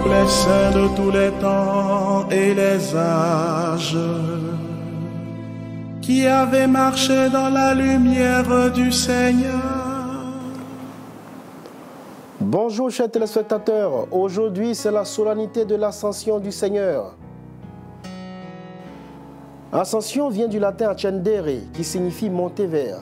les saints de tous les temps et les âges, qui avaient marché dans la lumière du Seigneur. Bonjour chers téléspectateurs, aujourd'hui c'est la solennité de l'Ascension du Seigneur. Ascension vient du latin ascendere, qui signifie monter vers.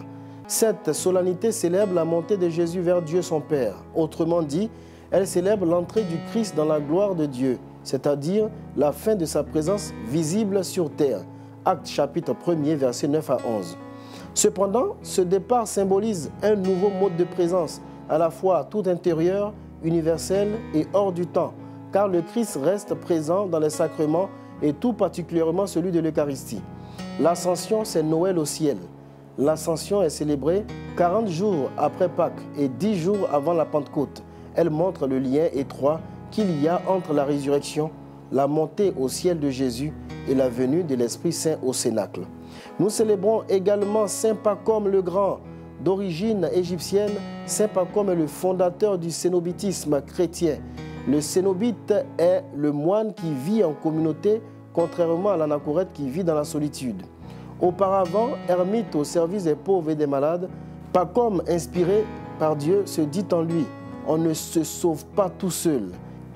Cette solennité célèbre la montée de Jésus vers Dieu son Père. Autrement dit, elle célèbre l'entrée du Christ dans la gloire de Dieu, c'est-à-dire la fin de sa présence visible sur terre. Actes chapitre 1er, versets 9 à 11. Cependant, ce départ symbolise un nouveau mode de présence, à la fois tout intérieur, universel et hors du temps, car le Christ reste présent dans les sacrements et tout particulièrement celui de l'Eucharistie. L'Ascension, c'est Noël au ciel. L'Ascension est célébrée 40 jours après Pâques et 10 jours avant la Pentecôte. Elle montre le lien étroit qu'il y a entre la résurrection, la montée au ciel de Jésus et la venue de l'Esprit Saint au Cénacle. Nous célébrons également Saint Pacôme le Grand, d'origine égyptienne. Saint Pacôme est le fondateur du cénobitisme chrétien. Le cénobite est le moine qui vit en communauté, contrairement à l'anachorète qui vit dans la solitude. Auparavant, ermite au service des pauvres et des malades, Pacôme, inspiré par Dieu, se dit en lui: on ne se sauve pas tout seul.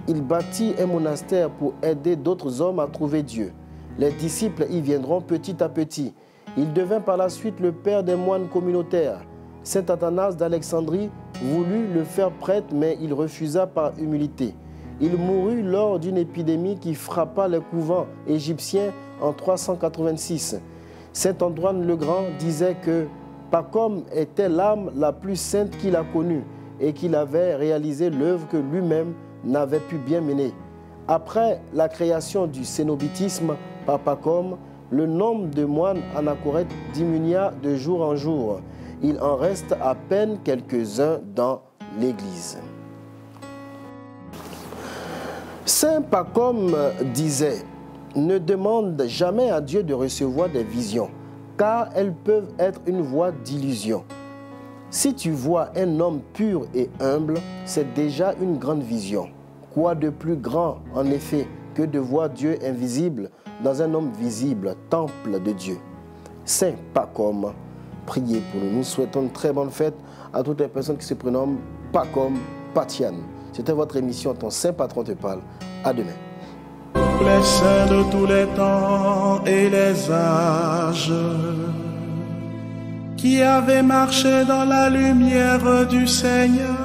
Il bâtit un monastère pour aider d'autres hommes à trouver Dieu. Les disciples y viendront petit à petit. Il devint par la suite le père des moines communautaires. Saint Athanase d'Alexandrie voulut le faire prêtre, mais il refusa par humilité. Il mourut lors d'une épidémie qui frappa les couvents égyptiens en 386. Saint Antoine le Grand disait que Pacôme était l'âme la plus sainte qu'il a connue et qu'il avait réalisé l'œuvre que lui-même n'avait pu bien mener. Après la création du cénobitisme par Pacôme, le nombre de moines anachorètes diminua de jour en jour. Il en reste à peine quelques-uns dans l'Église. Saint Pacôme disait: ne demande jamais à Dieu de recevoir des visions, car elles peuvent être une voie d'illusion. Si tu vois un homme pur et humble, c'est déjà une grande vision. Quoi de plus grand, en effet, que de voir Dieu invisible dans un homme visible, temple de Dieu. Saint Pacôme, priez pour nous. Nous souhaitons une très bonne fête à toutes les personnes qui se prénomment Pacôme, Patiane. C'était votre émission Ton Saint Patron te parle. À demain. Les saints de tous les temps et les âges, qui avaient marché dans la lumière du Seigneur.